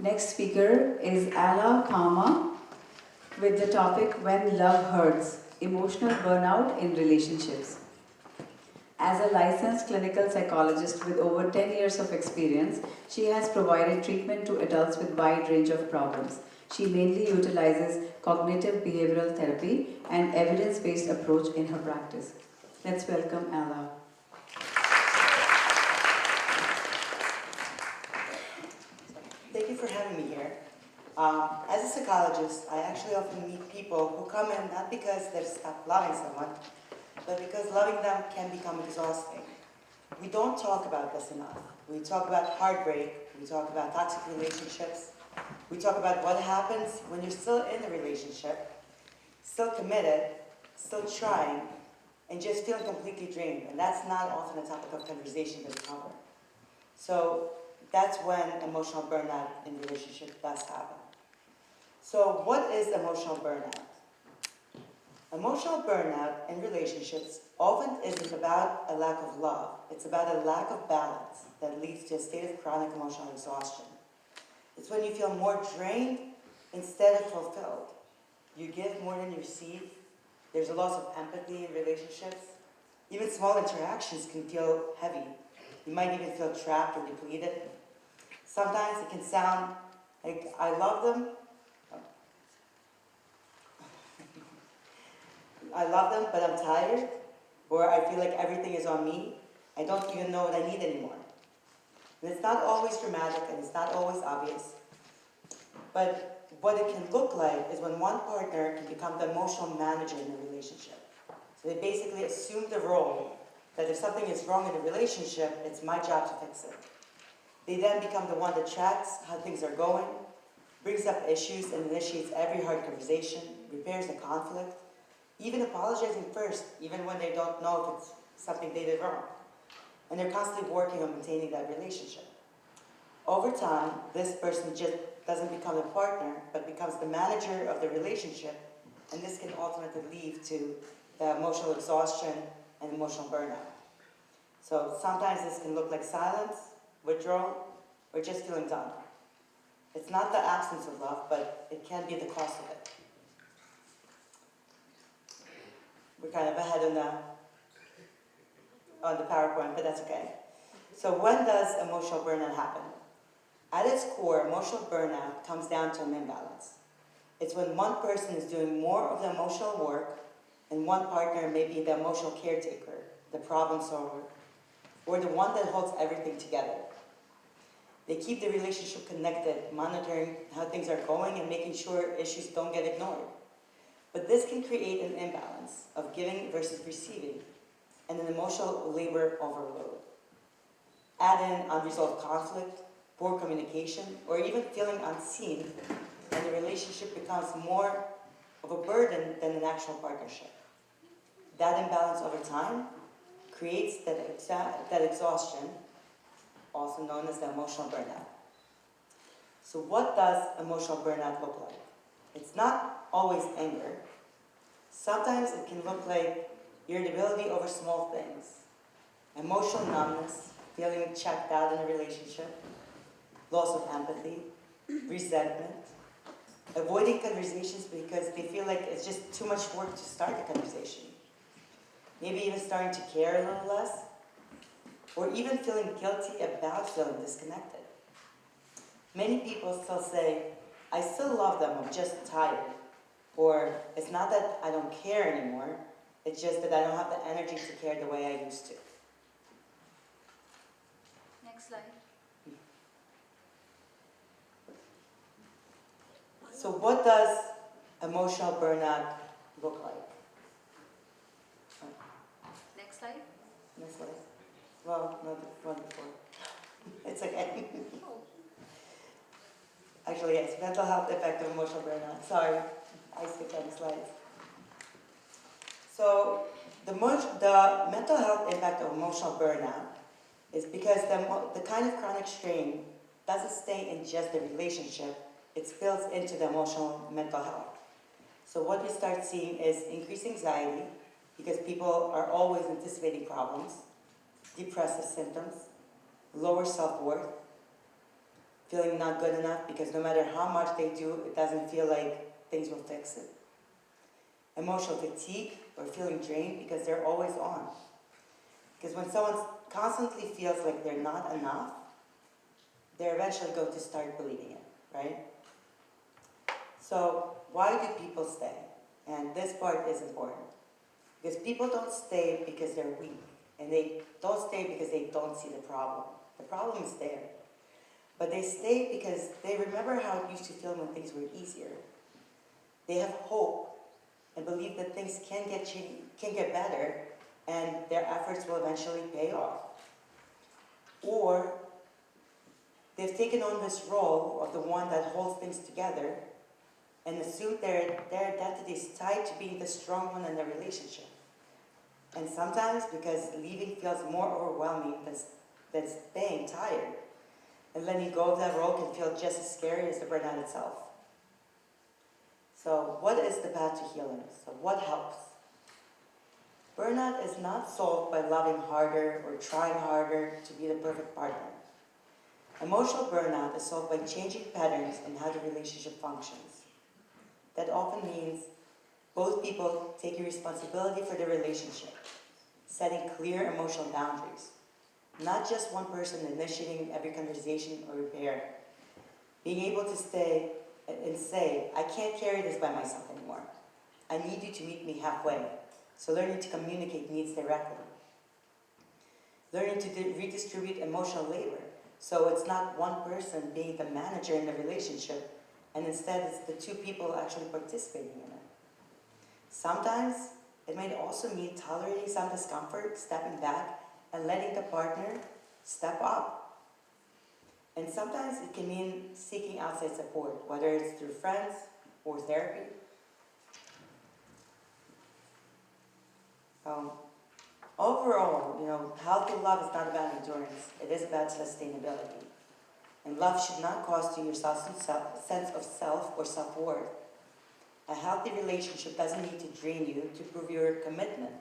Next speaker is Alla, Palma, with the topic When Love Hurts, Emotional Burnout in Relationships. As a licensed clinical psychologist with over 10 years of experience, she has provided treatment to adults with wide range of problems. She mainly utilizes cognitive behavioral therapy and evidence-based approach in her practice. Let's welcome Alla. Thank you for having me here. As a psychologist, I actually often meet people who come in not because they've stopped loving someone, but because loving them can become exhausting. We don't talk about this enough. We talk about heartbreak, we talk about toxic relationships, we talk about what happens when you're still in a relationship, still committed, still trying, and just feeling completely drained. And that's not often a topic of conversation that we cover. So that's when emotional burnout in relationships does happen. So what is emotional burnout? Emotional burnout in relationships often isn't about a lack of love. It's about a lack of balance that leads to a state of chronic emotional exhaustion. It's when you feel more drained instead of fulfilled. You give more than you receive. There's a loss of empathy in relationships. Even small interactions can feel heavy. You might even feel trapped or depleted. Sometimes it can sound like, I love them, but I'm tired, or I feel like everything is on me. I don't even know what I need anymore. And it's not always dramatic and it's not always obvious. But what it can look like is when one partner can become the emotional manager in a relationship. So they basically assume the role that if something is wrong in a relationship, it's my job to fix it. They then become the one that tracks how things are going, brings up issues and initiates every hard conversation, repairs the conflict, even apologizing first, even when they don't know if it's something they did wrong. And they're constantly working on maintaining that relationship. Over time, this person just doesn't become a partner, but becomes the manager of the relationship, and this can ultimately lead to the emotional exhaustion and emotional burnout. So sometimes this can look like silence, withdrawal, or just feeling done. It's not the absence of love, but it can be the cost of it. We're kind of ahead on the PowerPoint, but that's okay. So when does emotional burnout happen? At its core, emotional burnout comes down to an imbalance. It's when one person is doing more of the emotional work, and one partner may be the emotional caretaker, the problem solver, or the one that holds everything together. They keep the relationship connected, monitoring how things are going and making sure issues don't get ignored. But this can create an imbalance of giving versus receiving and an emotional labor overload. Add in unresolved conflict, poor communication, or even feeling unseen, and the relationship becomes more of a burden than an actual partnership. That imbalance over time creates that exhaustion, also known as the emotional burnout. So what does emotional burnout look like? It's not always anger. Sometimes it can look like irritability over small things, emotional numbness, feeling checked out in a relationship, loss of empathy, resentment, avoiding conversations because they feel like it's just too much work to start a conversation, maybe even starting to care a little less, or even feeling guilty about feeling disconnected. Many people still say, I still love them, I'm just tired. Or, it's not that I don't care anymore, it's just that I don't have the energy to care the way I used to. Next slide. So what does emotional burnout look like? Next slide. Next slide. Well, no, the one before. It's okay. Actually, yes, mental health effect of emotional burnout. Sorry, I skipped any slides. So the mental health impact of emotional burnout is because the kind of chronic strain doesn't stay in just the relationship, it spills into the emotional mental health. So what we start seeing is increased anxiety because people are always anticipating problems, depressive symptoms, lower self-worth, feeling not good enough because no matter how much they do, it doesn't feel like things will fix it. Emotional fatigue or feeling drained because they're always on. Because when someone constantly feels like they're not enough, they're eventually going to start believing it, right? So why do people stay? And this part is important. Because people don't stay because they're weak. And they don't stay because they don't see the problem. The problem is there. But they stay because they remember how it used to feel when things were easier. They have hope and believe that things can get better and their efforts will eventually pay off. Or they've taken on this role of the one that holds things together and assume their identity is tied to being the strong one in the relationship. And sometimes because leaving feels more overwhelming than staying tired, and letting go of that role can feel just as scary as the burnout itself. So what is the path to healing? So what helps? Burnout is not solved by loving harder or trying harder to be the perfect partner. Emotional burnout is solved by changing patterns in how the relationship functions. That often means both people taking responsibility for the relationship, setting clear emotional boundaries, not just one person initiating every conversation or repair. Being able to stay and say, I can't carry this by myself anymore. I need you to meet me halfway. So learning to communicate needs directly. Learning to redistribute emotional labor. So it's not one person being the manager in the relationship, and instead it's the two people actually participating in it. Sometimes it might also mean tolerating some discomfort, stepping back, and letting the partner step up. And sometimes it can mean seeking outside support, whether it's through friends or therapy. Overall, healthy love is not about endurance. It is about sustainability. And love should not cost you your sense of self or self-worth. A healthy relationship doesn't need to drain you to prove your commitment.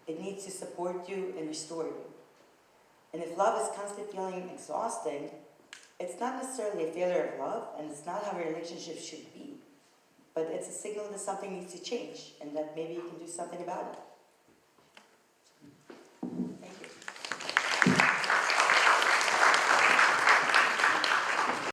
It needs to support you and restore you. And if love is constantly feeling exhausting, it's not necessarily a failure of love, and it's not how a relationship should be. But it's a signal that something needs to change, and that maybe you can do something about it.